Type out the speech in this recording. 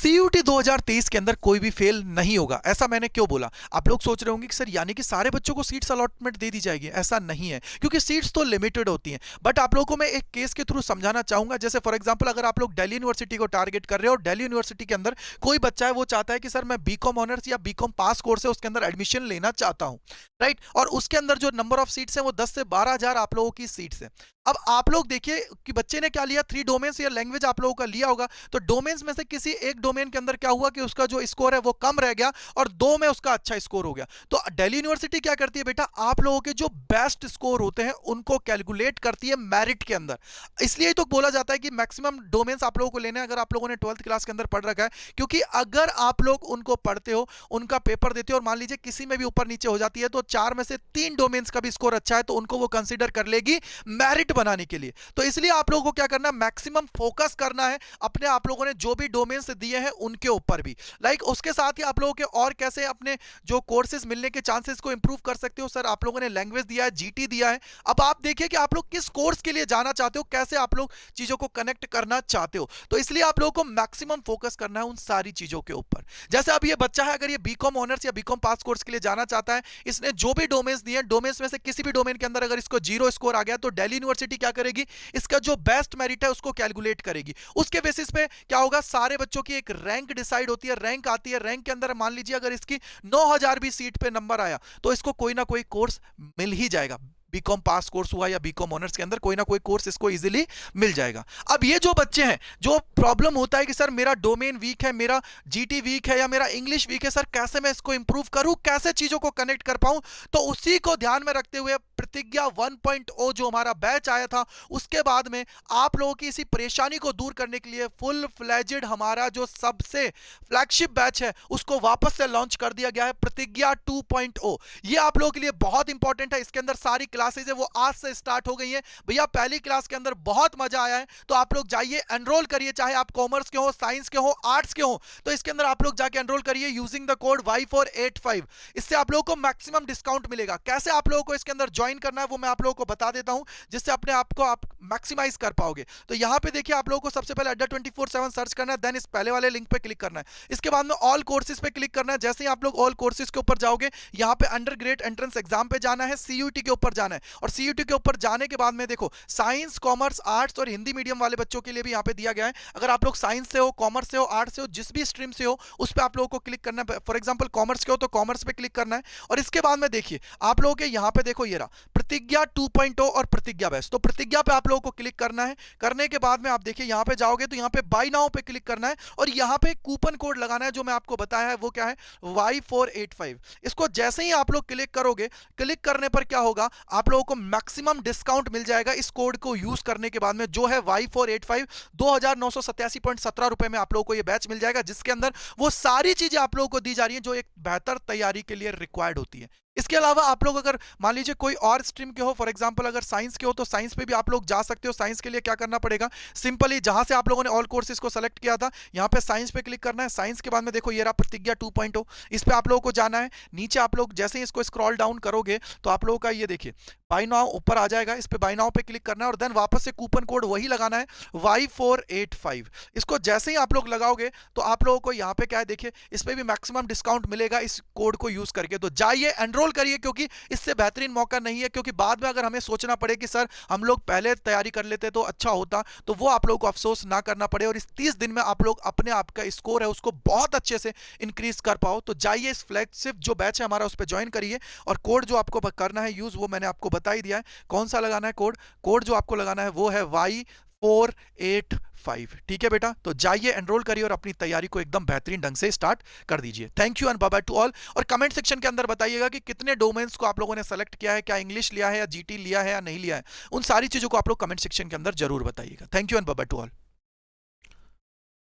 CUT 2023 के अंदर कोई भी फेल नहीं होगा। ऐसा मैंने क्यों बोला? आप लोग सोच रहे होंगे कि सर यानी कि सारे बच्चों को सीट्स अलॉटमेंट दे दी जाएगी। ऐसा नहीं है, क्योंकि सीट्स तो लिमिटेड होती हैं। बट आप लोगों को मैं एक केस के थ्रू समझाना चाहूंगा। जैसे फॉर एग्जांपल अगर आप लोग दिल्ली यूनिवर्सिटी को टारगेट कर रहे हो, दिल्ली यूनिवर्सिटी के अंदर कोई बच्चा है वो चाहता है कि सर मैं बीकॉम ऑनर्स या बीकॉम पास कोर्स है उसके अंदर एडमिशन लेना चाहता हूं, राइट? और उसके अंदर जो नंबर ऑफ सीट्स है वो 10 से 12,000 आप लोगों की सीट्स है। अब आप लोग देखिए कि बच्चे ने क्या लिया, 3 डोमेन्स या लैंग्वेज आप लोगों का लिया होगा। तो डोमेन्स में से किसी एक डोमेन के अंदर क्या हुआ कि उसका जो स्कोर है वो कम रह गया और 2 में उसका अच्छा स्कोर हो गया। तो दिल्ली यूनिवर्सिटी क्या करती है बेटा, आप लोगों के जो बेस्ट स्कोर होते हैं उनको कैलकुलेट करती है मेरिट के अंदर। इसलिए तो बोला जाता है कि मैक्सिमम डोमेन्स आप लोगों को लेने हैं, अगर आप लोगों ने 12th क्लास के अंदर पढ़ रखा है। क्योंकि अगर आप लोग उनको पढ़ते हो, उनका पेपर देते हो और मान लीजिए किसी में भी ऊपर नीचे हो जाती है, तो 4 में से 3 डोमेन्स का भी स्कोर अच्छा है तो उनको वो कंसीडर कर लेगी मेरिट बनाने के लिए। तो इसलिए आप लोगों को क्या करना है, मैक्सिमम फोकस करना है अपने, आप लोगों ने जो भी डोमेन्स दिए हैं उनके ऊपर भी। उसके साथ ही आप लोगों के और कैसे अपने जो कोर्सेज मिलने के चांसेस को इंप्रूव कर सकते हो। सर आप लोगों ने लैंग्वेज दिया है, जीटी दिया है। अब आप देखिए कि आप लोग किस कोर्स के लिए जाना चाहते हो, कैसे आप लोग चीजों को कनेक्ट करना चाहते हो। तो इसलिए आप लोगों को मैक्सिमम फोकस करना है उन सारी चीजों के ऊपर। जैसे अब ये बच्चा है, अगर ये बीकॉम ऑनर्स या बीकॉम पास कोर्स के लिए जाना चाहता है, इसने जो भी डोमेन्स दिए, डोमेन्स में से किसी भी डोमेन के अंदर अगर इसको 0 स्कोर आ गया तो दिल्ली यूनिवर्सिटी क्या करेगी, इसका जो बेस्ट मेरिट है उसको कैलकुलेट करेगी। उसके बेसिस पे क्या होगा, सारे बच्चों की एक रैंक डिसाइड होती है, रैंक आती है। रैंक के अंदर मान लीजिए अगर इसकी 9,000 भी सीट पे नंबर आया तो इसको कोई ना कोई कोर्स मिल ही जाएगा। बीकॉम पास कोर्स हुआ या बीकॉम ऑनर्स के अंदर कोई ना कोई कोर्स इसको इजीली मिल जाएगा। अब ये जो बच्चे हैं, जो प्रॉब्लम होता है कि सर मेरा डोमेन वीक है, मेरा जीटी वीक है या मेरा इंग्लिश वीक है, सर कैसे मैं इसको इंप्रूव करूं, कैसे चीजों को कनेक्ट कर पाऊं, तो उसी को ध्यान में रखते हुए प्रतिज्ञा 1.0 जो हमारा बैच आया था, उसके बाद में आप लोगों की इसी परेशानी को दूर करने के लिए फुल फ्लेजेड हमारा जो सबसे फ्लैगशिप बैच है उसको वापस से लॉन्च कर दिया गया है, प्रतिज्ञा 2.0। ये आप लोगों के लिए बहुत इंपॉर्टेंट है। इसके अंदर सारी क्लासेज है वो आज से स्टार्ट हो गई है। भैया पहली क्लास के अंदर बहुत मजा आया है, तो आप लोग जाइए एनरोल करिए, चाहे आप कॉमर्स के हो, साइंस के हो, आर्ट्स के हो, तो इसके अंदर आप लोग जाके एनरोल करिए यूजिंग द कोड Y485। इससे आप लोगों को मैक्सिमम डिस्काउंट मिलेगा। कैसे आप लोगों को इसके अंदर ज्वाइन करना है वो मैं आप लोगों को बता देता हूं, जिससे अपने आप को आप मैक्सिमाइज कर पाओगे। तो यहां पे देखिए आप लोगों को सबसे पहले अड्डा 24/7 सर्च करना है, देन इस पहले वाले लिंक पे क्लिक करना है। इसके बाद में ऑल कोर्सेज पे क्लिक करना है। जैसे ही आप लोग ऑल कोर्सेज के ऊपर जाओगे, यहां पे अंडर ग्रेड एंट्रेंस एग्जाम पे जाना है, सीयूटी के ऊपर जाना है। और सीयूटी के ऊपर जाने के बाद में देखो साइंस, कॉमर्स, आर्ट्स और हिंदी मीडियम वाले बच्चों के लिए भी यहां पे दिया गया है। अगर आप लोग साइंस से हो, कॉमर्स से हो, आर्ट्स से हो, जिस भी स्ट्रीम से हो, उस पे आप लोगों को क्लिक करना है। फॉर एग्जांपल कॉमर्स के हो तो कॉमर्स पे क्लिक करना है। और इसके बाद में देखिए आप लोगों के यहां पे देखो ये रहा प्रतिज्ञा 2.0 और प्रतिज्ञा बैच। तो प्रतिज्ञा पे आप लोगों को क्लिक करना है। करने के बाद में आप देखिए यहां पे जाओगे तो यहां पे बाय नाउ पे क्लिक करना है और यहां पे कूपन कोड लगाना है जो मैं आपको बताया है। वो क्या है, Y485। इसको जैसे ही आप लोग क्लिक करोगे, क्लिक करने पर क्या होगा, आप लोगों को मैक्सिमम डिस्काउंट मिल जाएगा इस कोड को यूज करने के बाद में, जो है Y485। 2,987.17 रुपए में आप लोगों को यह बैच मिल जाएगा, जिसके अंदर वो सारी चीजें आप लोगों को दी जा रही हैं जो एक बेहतर तैयारी के लिए रिक्वायर्ड होती है। इसके अलावा आप लोग अगर मान लीजिए कोई और स्ट्रीम के हो, फॉर एग्जांपल अगर साइंस के हो तो साइंस पे भी आप लोग जा सकते हो। साइंस के लिए क्या करना पड़ेगा, सिंपली जहां से आप लोगों ने ऑल कोर्सेज को सेलेक्ट किया था यहां पे साइंस पे क्लिक करना है। साइंस के बाद में देखो ये रहा प्रतिज्ञा 2.0, इस पे आप लोगों को जाना है। नीचे आप लोग जैसे ही इसको स्क्रॉल डाउन करोगे तो आप लोगों का ये देखिए बाय नाउ ऊपर आ जाएगा, इस पे बाय नाउ पे क्लिक करना है और देन वापस से कूपन कोड वही लगाना है Y485। इसको जैसे ही आप लोग लगाओगे तो आप लोगों को यहाँ पे क्या है देखिए, इस पे भी मैक्सिमम डिस्काउंट मिलेगा इस कोड को यूज करके। तो जाइए एनरोल करिए, क्योंकि इससे बेहतरीन मौका नहीं है। क्योंकि बाद में अगर हमें सोचना पड़े कि सर हम लोग पहले तैयारी कर लेते तो अच्छा होता, तो वो आप लोगों को अफसोस ना करना पड़े और इस 30 दिन में आप लोग अपने आप का स्कोर है उसको बहुत अच्छे से इंक्रीज कर पाओ। तो जाइए इस फ्लैगशिप जो बैच है हमारा उस पर ज्वाइन करिए और कोड जो आपको करना है यूज वो मैंने आपको बता ही दिया है। कौन सा लगाना है कोड, कोड जो आपको लगाना है वो है Y485। ठीक है बेटा, तो जाइए एनरोल करिए और अपनी तैयारी को एकदम बेहतरीन ढंग से स्टार्ट कर दीजिए। Thank you and bye bye to all. और कमेंट सेक्शन के अंदर बताइएगा कि कितने डोमेन्स को आप लोगों ने सेलेक्ट किया है, क्या इंग्लिश लिया है या जीटी लिया है या नहीं लिया है। उन सारी चीजों को आप लोग कमेंट सेक्शन के अंदर जरूर बताइएगा। Thank you and bye bye to all.